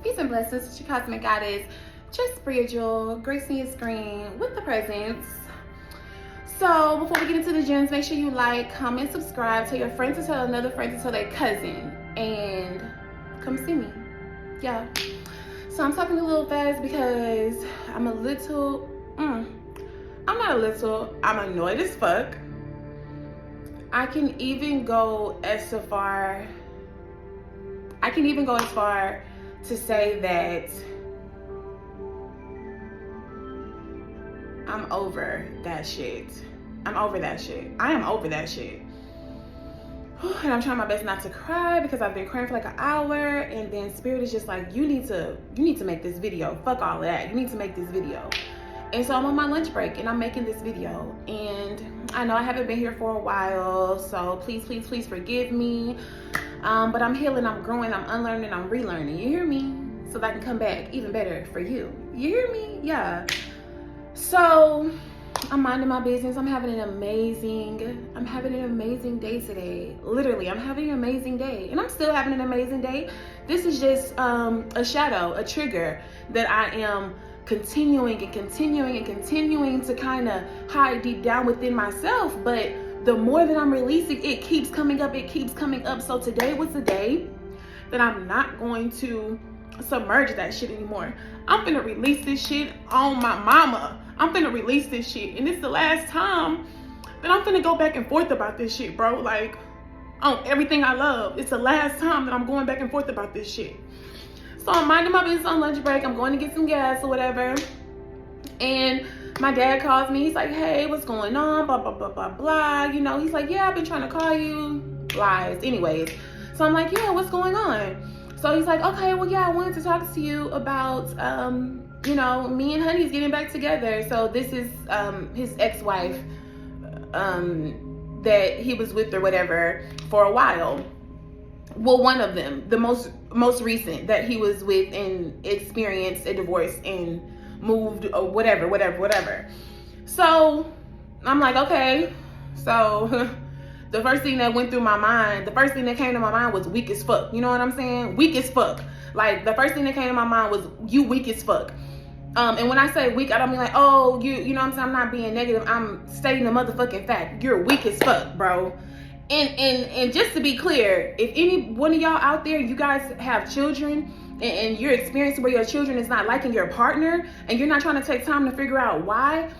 Peace and blessings. It's your cosmic goddess, just spiritual, gracing your screen with the presence. So before we get into the gems, make sure you like, comment, subscribe, tell your friends to tell another friend to tell their cousin, and come see me. Yeah. So I'm talking a little fast because I'm a little, I'm annoyed as fuck. I can even go as far to say that I'm over that shit. I am over that shit. And I'm trying my best not to cry because I've been crying for like an hour, and then Spirit is just like, you need to make this video. Fuck all that. You need to make this video. And so I'm on my lunch break and I'm making this video. And I know I haven't been here for a while, so please forgive me. But I'm healing, I'm growing, I'm unlearning, I'm relearning. You hear me? So that I can come back even better for you. You hear me? Yeah. So I'm minding my business. I'm having an amazing day today. Literally, I'm having an amazing day. And I'm still having an amazing day. This is just a shadow, a trigger that I am continuing to kind of hide deep down within myself. But the more that I'm releasing, it keeps coming up. So today was the day that I'm not going to submerge that shit anymore. I'm finna release this shit on my mama. I'm finna release this shit. And it's the last time that I'm finna go back and forth about this shit, bro. Like, on everything I love. It's the last time that I'm going back and forth about this shit. So I'm minding my business on lunch break. I'm going to get some gas or whatever. And my dad calls me. He's like, hey, what's going on? Blah, blah, blah, blah, blah. You know, he's like, yeah, I've been trying to call you. Lies. Anyways. So I'm like, yeah, what's going on? So he's like, okay, well, yeah, I wanted to talk to you about, you know, me and Honey's getting back together. So this is his ex-wife that he was with or whatever for a while. Well, one of them, the most recent that he was with and experienced a divorce and moved or whatever. So I'm like, okay. So the first thing that came to my mind was weak as fuck. You know what I'm saying? Weak as fuck. Like, the first thing that came to my mind was, you weak as fuck. And when I say weak, I don't mean like, oh, you know what I'm saying? I'm not being negative. I'm stating the motherfucking fact. You're weak as fuck, bro. And just to be clear, if any one of y'all out there, you guys have children and you're experiencing where your children is not liking your partner and you're not trying to take time to figure out why,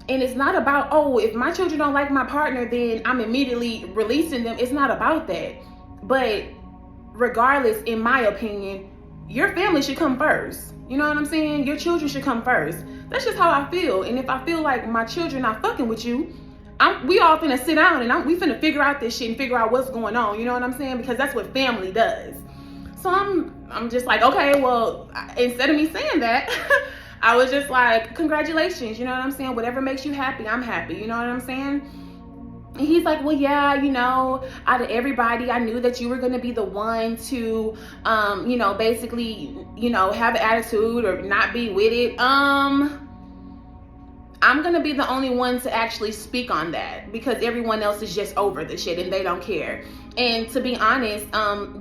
and it's not about, oh, if my children don't like my partner, then I'm immediately releasing them. It's not about that. But regardless, in my opinion, your family should come first. You know what I'm saying? Your children should come first. That's just how I feel. And if I feel like my children not fucking with you, we all finna sit down and we finna figure out this shit and figure out what's going on. You know what I'm saying? Because that's what family does. So I'm just like, okay, well, instead of me saying that, I was just like, congratulations. You know what I'm saying? Whatever makes you happy, I'm happy. You know what I'm saying? And he's like, well, yeah, you know, out of everybody, I knew that you were going to be the one to, you know, basically, you know, have an attitude or not be with it. I'm going to be the only one to actually speak on that because everyone else is just over the shit and they don't care. And to be honest,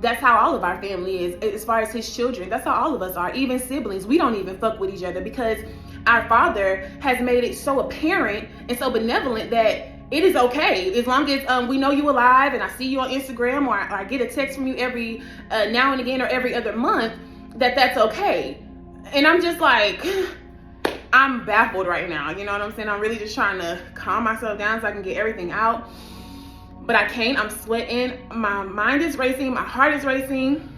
that's how all of our family is. As far as his children, that's how all of us are. Even siblings, we don't even fuck with each other because our father has made it so apparent and so benevolent that it is okay as long as we know you alive and I see you on Instagram or I get a text from you every now and again or every other month, that's okay. And I'm just like, I'm baffled right now. You know what I'm saying? I'm really just trying to calm myself down so I can get everything out. But I can't. I'm sweating. My mind is racing. My heart is racing.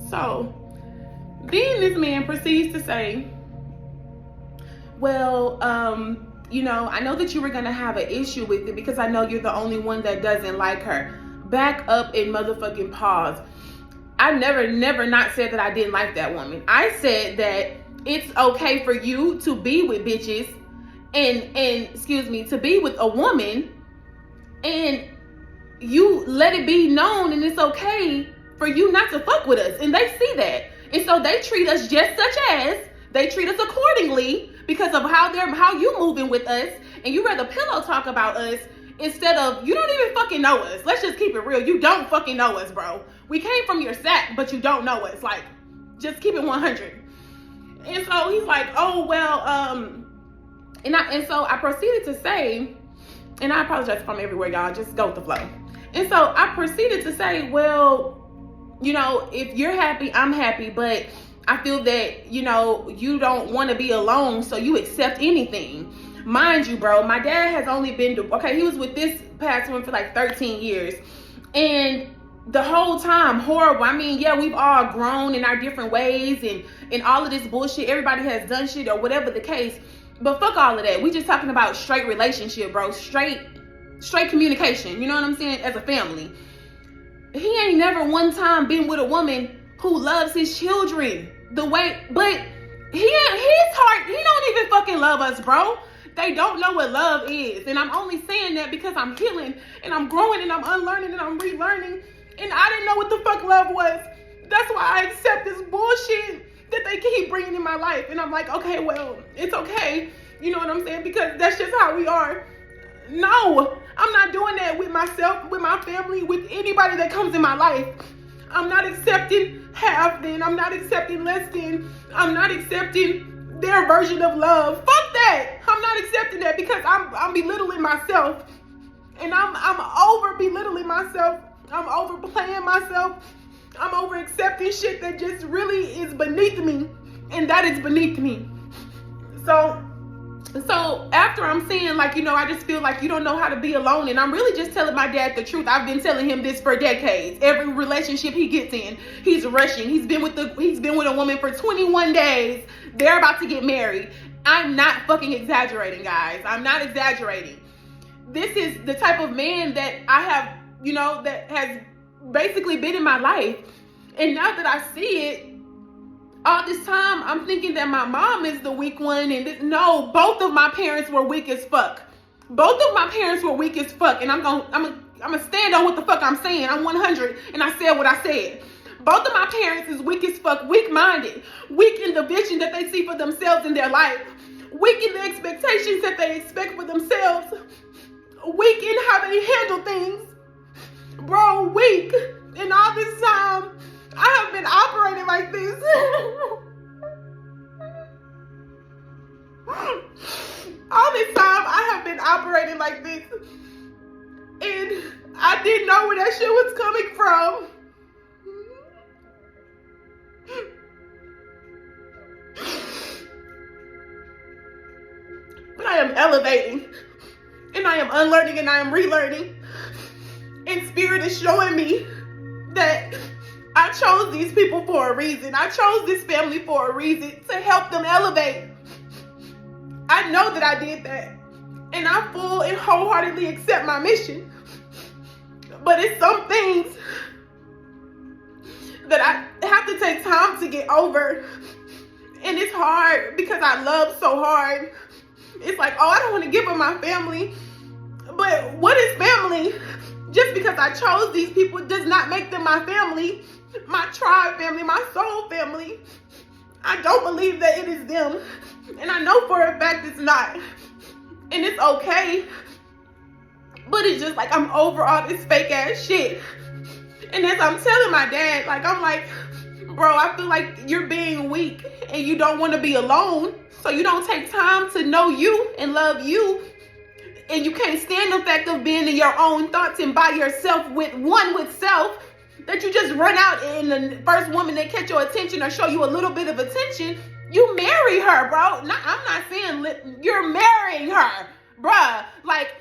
So, then this man proceeds to say, well, you know, I know that you were going to have an issue with it because I know you're the only one that doesn't like her. Back up and motherfucking pause. I never not said that I didn't like that woman. I said that it's okay for you to be with bitches and to be with a woman and you let it be known and it's okay for you not to fuck with us. And they see that. And so they treat us just such as they treat us accordingly because of how you moving with us, and you rather pillow talk about us instead of, you don't even fucking know us. Let's just keep it real. You don't fucking know us, bro. We came from your sack, but you don't know us. Like, just keep it 100. And so he's like, oh, well, and so I proceeded to say, and I apologize if I'm everywhere, y'all, just go with the flow. And so I proceeded to say, well, you know, if you're happy, I'm happy, but I feel that, you know, you don't want to be alone, so you accept anything. Mind you, bro, my dad has only been he was with this past one for like 13 years. And the whole time, horrible. I mean, yeah, we've all grown in our different ways and all of this bullshit. Everybody has done shit or whatever the case. But fuck all of that. We just talking about straight relationship, bro. Straight communication. You know what I'm saying? As a family. He ain't never one time been with a woman who loves his children the way, but his heart, he don't even fucking love us, bro. They don't know what love is. And I'm only saying that because I'm healing and I'm growing and I'm unlearning and I'm relearning. And I didn't know what the fuck love was. That's why I accept this bullshit that they keep bringing in my life. And I'm like, okay, well, it's okay. You know what I'm saying? Because that's just how we are. No, I'm not doing that with myself, with my family, with anybody that comes in my life. I'm not accepting half then. I'm not accepting less than. I'm not accepting their version of love. Fuck that. I'm not accepting that because I'm belittling myself. And I'm over belittling myself. I'm overplaying myself. I'm over accepting shit that just really is beneath me. And that is beneath me. So after I'm saying, like, you know, I just feel like you don't know how to be alone. And I'm really just telling my dad the truth. I've been telling him this for decades. Every relationship he gets in, he's rushing. He's been with a woman for 21 days. They're about to get married. I'm not fucking exaggerating, guys. I'm not exaggerating. This is the type of man that I have, you know, that has basically been in my life. And now that I see it, all this time, I'm thinking that my mom is the weak one. And no, both of my parents were weak as fuck. Both of my parents were weak as fuck. And I'm gonna stand on what the fuck I'm saying. I'm 100 and I said what I said. Both of my parents is weak as fuck, weak-minded, weak in the vision that they see for themselves in their life, weak in the expectations that they expect for themselves, weak in how they handle things. Bro, weak. And all this time, I have been operating like this. All this time, I have been operating like this. And I didn't know where that shit was coming from. But I am elevating. And I am unlearning and I am relearning. And Spirit is showing me that I chose these people for a reason. I chose this family for a reason, to help them elevate. I know that I did that. And I full and wholeheartedly accept my mission. But it's some things that I have to take time to get over. And it's hard because I love so hard. It's like, oh, I don't want to give up my family. But what is family? Just because I chose these people does not make them my family, my tribe family, my soul family. I don't believe that it is them. And I know for a fact it's not. And it's okay. But it's just like I'm over all this fake ass shit. And as I'm telling my dad, like, I'm like, bro, I feel like you're being weak and you don't want to be alone. So you don't take time to know you and love you. And you can't stand the fact of being in your own thoughts and by yourself with self, that you just run out and the first woman that catch your attention or show you a little bit of attention, you marry her, bro. I'm not saying you're marrying her, bruh. Like,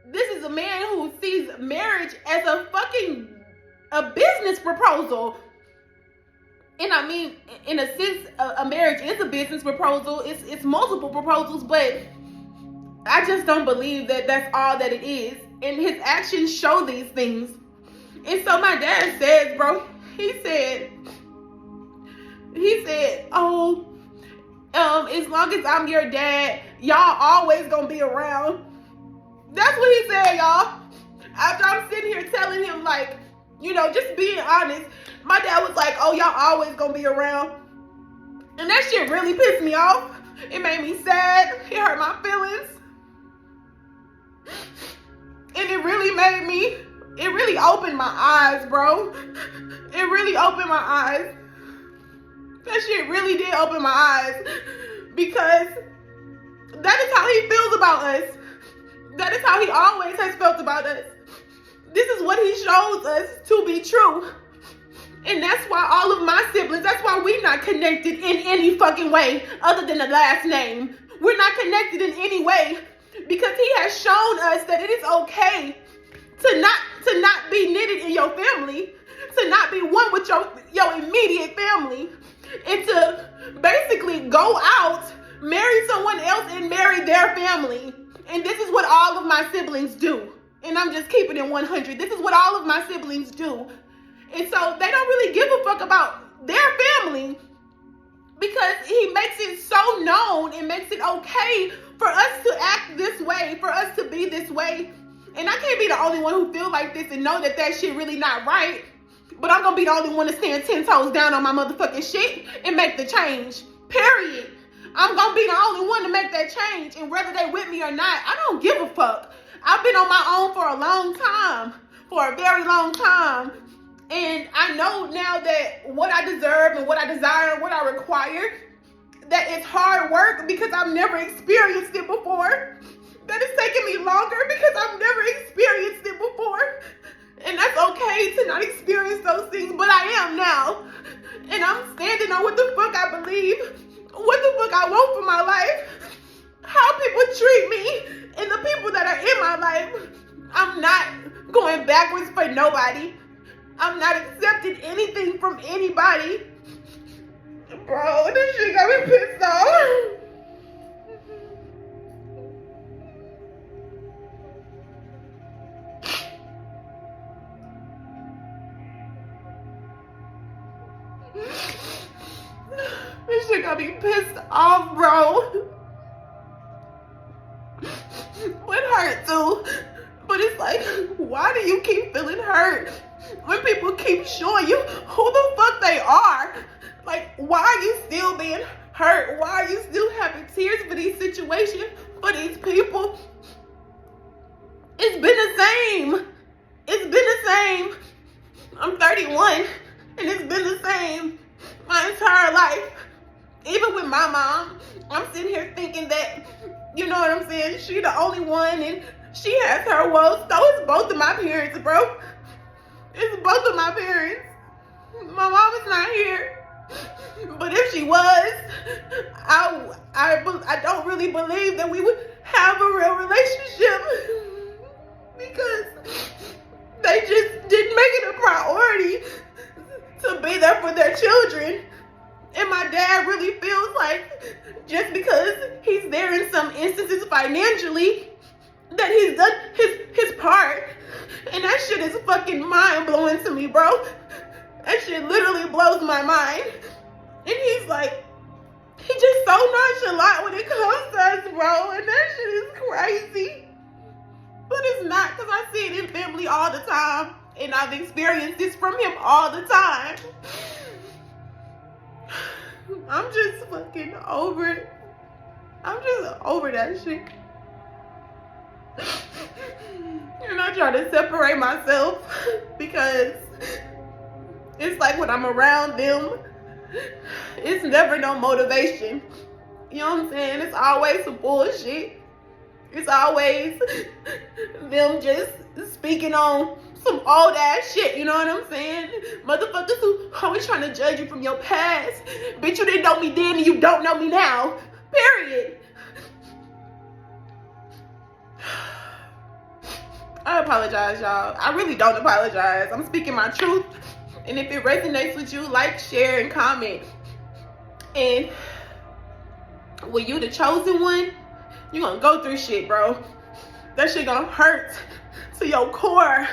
this is a man who sees marriage as a business proposal. And I mean, in a sense, a marriage is a business proposal. It's multiple proposals, but I just don't believe that that's all that it is. And his actions show these things. And so my dad says, bro, he said, oh, as long as I'm your dad, y'all always gonna be around. That's what he said, y'all. After I'm sitting here telling him, like, you know, just being honest, my dad was like, oh, y'all always gonna be around. And that shit really pissed me off. It made me sad. It hurt my feelings. And it really made me It really opened my eyes, bro. It really opened my eyes. That shit really did open my eyes. Because that is how he feels about us. That is how he always has felt about us. This is what he shows us to be true. And that's why all of my siblings, that's why we're not connected in any fucking way other than the last name. We're not connected in any way because he has shown us that it is okay to not be knitted in your family, to not be one with your immediate family, and to basically go out, marry someone else, and marry their family. And this is what all of my siblings do. And I'm just keeping it 100. This is what all of my siblings do. And so they don't really give a fuck about their family because he makes it so known and makes it okay for us to act this way, for us to be this way. And I can't be the only one who feel like this and know that that shit really not right. But I'm going to be the only one to stand 10 toes down on my motherfucking shit and make the change. Period. I'm going to be the only one to make that change. And whether they with me or not, I don't give a fuck. I've been on my own for a long time. For a very long time. And I know now that what I deserve and what I desire and what I require, that it's hard work because I've never experienced it before. That it's taken me longer because I've never experienced it before. And that's okay to not experience those things, but I am now. And I'm standing on what the fuck I believe, what the fuck I want for my life, how people treat me, and the people that are in my life. I'm not going backwards for nobody. I'm not accepting anything from anybody. Bro, this shit got me pissed off. This shit got me pissed off, bro. It hurt too. But it's like, why do you keep feeling hurt when people keep showing you who the fuck they are? Like, why are you still being hurt? Why are you still having tears for these situations, for these people? It's been the same. It's been the same. I'm 31, and it's been the same my entire life. Even with my mom, I'm sitting here thinking that, you know what I'm saying, she the only one, and she has her woes. So it's both of my parents, bro. It's both of my parents. My mom is not here. But if she was, I don't really believe that we would have a real relationship. Because they just didn't make it a priority to be there for their children. And my dad really feels like just because he's there in some instances financially, that he's done his part. And that shit is fucking mind-blowing to me, bro. That shit literally blows my mind. And he's like, he just so nonchalant when it comes to us, bro. And that shit is crazy. But it's not, because I see it in family all the time. And I've experienced this from him all the time. I'm just fucking over it. I'm just over that shit. And I try to separate myself because it's like when I'm around them, it's never no motivation. You know what I'm saying? It's always some bullshit. It's always them just speaking on some old ass shit, you know what I'm saying? Motherfuckers who always trying to judge you from your past. Bitch, you didn't know me then and you don't know me now. Period. I apologize, y'all. I really don't apologize. I'm speaking my truth. And if it resonates with you, like, share, and comment. And when you the chosen one, you're gonna go through shit, bro. That shit gonna hurt to your core.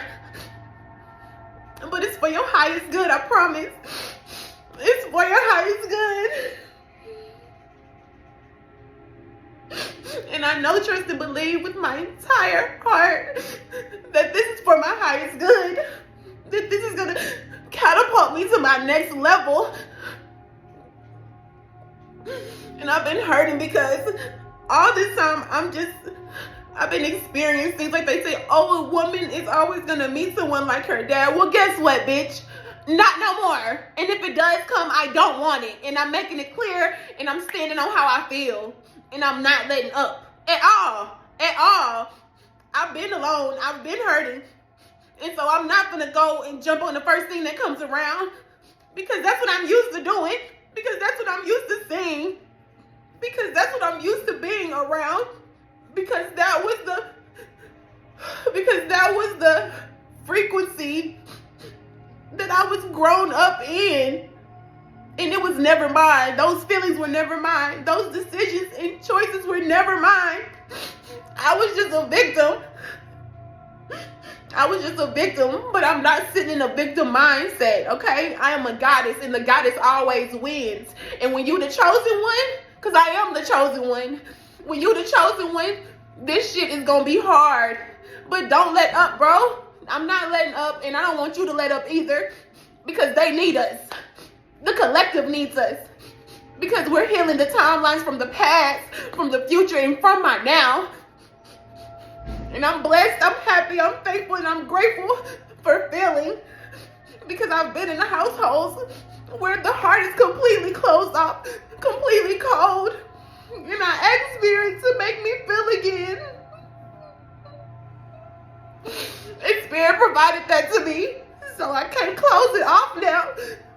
But it's for your highest good, I promise. It's for your highest good. And I know, trust, and believe with my entire heart that this is for my highest good. That this is gonna catapult me to my next level. And I've been hurting because all this time I've been experiencing things like they say, oh, a woman is always going to meet someone like her dad. Well, guess what, bitch? Not no more. And if it does come, I don't want it. And I'm making it clear, and I'm standing on how I feel. And I'm not letting up at all. At all. I've been alone. I've been hurting. And so I'm not going to go and jump on the first thing that comes around. Because that's what I'm used to doing. Because that's what I'm used to seeing. Because that's what I'm used to being around. Because that was the frequency that I was grown up in. And it was never mine. Those feelings were never mine. Those decisions and choices were never mine. I was just a victim. I was just a victim, but I'm not sitting in a victim mindset, okay? I am a goddess, and the goddess always wins. And when you the chosen one, because I am the chosen one, when you the chosen one, this shit is going to be hard. But don't let up, bro. I'm not letting up, and I don't want you to let up either, because they need us. The collective needs us, because we're healing the timelines from the past, from the future, and from my now. And I'm blessed, I'm happy, I'm thankful, and I'm grateful for feeling, because I've been in the households where the heart is completely closed off, completely cold, and I ask Spirit to make me feel again. And Spirit provided that to me, so I can't close it off now.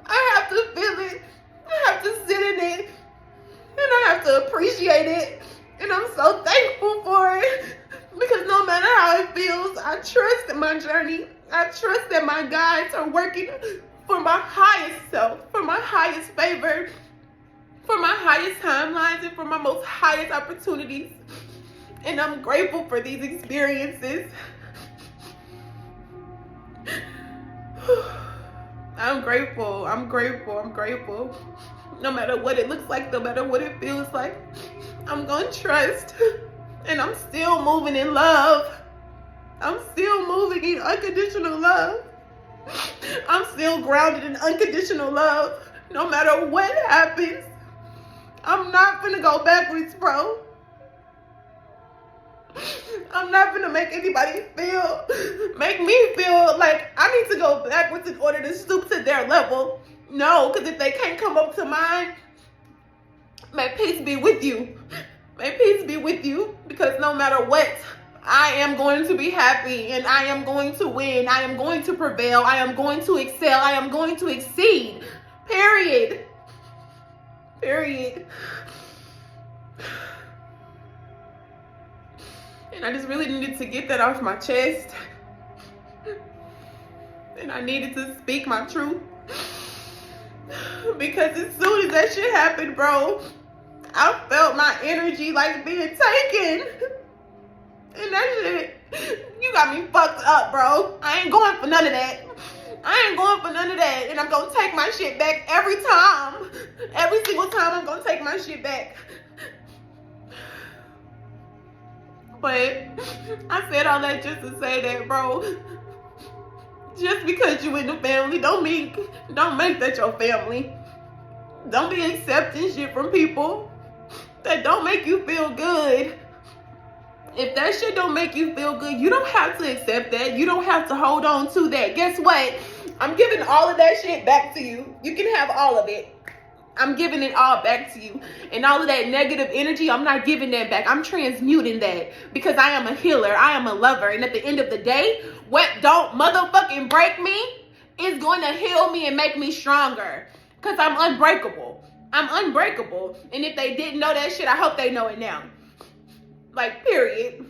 I have to feel it, I have to sit in it, and I have to appreciate it, and I'm so thankful for it. Because no matter how it feels, I trust in my journey. I trust that my guides are working for my highest self, for my highest favor, for my highest timelines, and for my most highest opportunities. And I'm grateful for these experiences. I'm grateful. I'm grateful. I'm grateful. No matter what it looks like, no matter what it feels like, I'm going to trust. And I'm still moving in love. I'm still moving in unconditional love. I'm still grounded in unconditional love. No matter what happens, I'm not gonna go backwards, bro. I'm not gonna make anybody make me feel like I need to go backwards in order to stoop to their level. No, because if they can't come up to mine, may peace be with you. May peace be with you, because no matter what, I am going to be happy, and I am going to win. I am going to prevail. I am going to excel. I am going to exceed. Period. Period. And I just really needed to get that off my chest. And I needed to speak my truth. Because as soon as that shit happened, bro, I felt my energy like being taken. And that shit, you got me fucked up, bro. I ain't going for none of that. I ain't going for none of that. And I'm going to take my shit back every time. Every single time I'm going to take my shit back. But I said all that just to say that, bro, just because you in the family don't make that your family. Don't be accepting shit from people that don't make you feel good. If that shit don't make you feel good, you don't have to accept that. You don't have to hold on to that. Guess what? I'm giving all of that shit back to you. You can have all of it. I'm giving it all back to you. And all of that negative energy, I'm not giving that back. I'm transmuting that, because I am a healer. I am a lover. And at the end of the day, what don't motherfucking break me is going to heal me and make me stronger. Because I'm unbreakable. I'm unbreakable. And if they didn't know that shit, I hope they know it now. Like, period.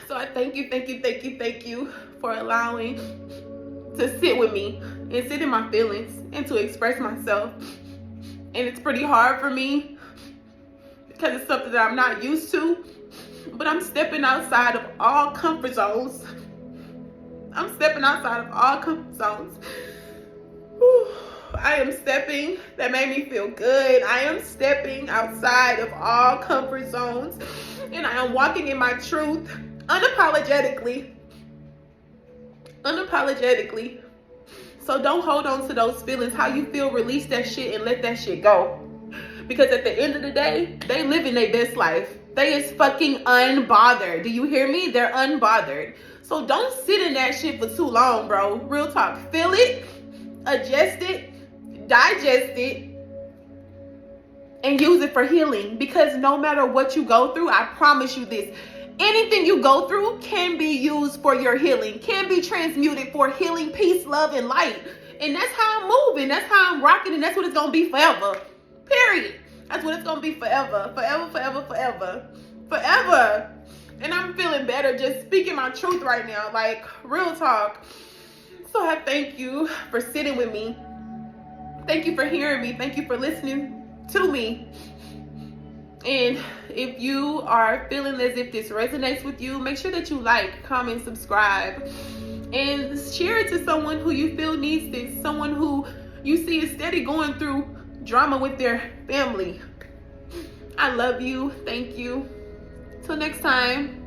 So I thank you for allowing to sit with me and sit in my feelings and to express myself. And it's pretty hard for me because it's something that I'm not used to, but I'm stepping outside of all comfort zones. I'm stepping outside of all comfort zones. Whew. I am stepping. That made me feel good. I am stepping outside of all comfort zones, and I am walking in my truth unapologetically. Unapologetically. So don't hold on to those feelings. How you feel, release that shit and let that shit go. Because at the end of the day, they living their best life. They is fucking unbothered. Do you hear me? They're unbothered. So don't sit in that shit for too long, bro. Real talk. Feel it, adjust it, digest it, and use it for healing. Because no matter what you go through, I promise you this, anything you go through can be used for your healing, can be transmuted for healing, peace, love, and light. And that's how I'm moving. That's how I'm rocking. And that's what it's going to be forever. Period. That's what it's going to be forever. Forever, forever, forever. Forever. And I'm feeling better just speaking my truth right now. Like, real talk. So I thank you for sitting with me. Thank you for hearing me. Thank you for listening to me. And if you are feeling as if this resonates with you, make sure that you like, comment, subscribe, and share it to someone who you feel needs this. Someone who you see is steady going through drama with their family. I love you. Thank you. Till next time.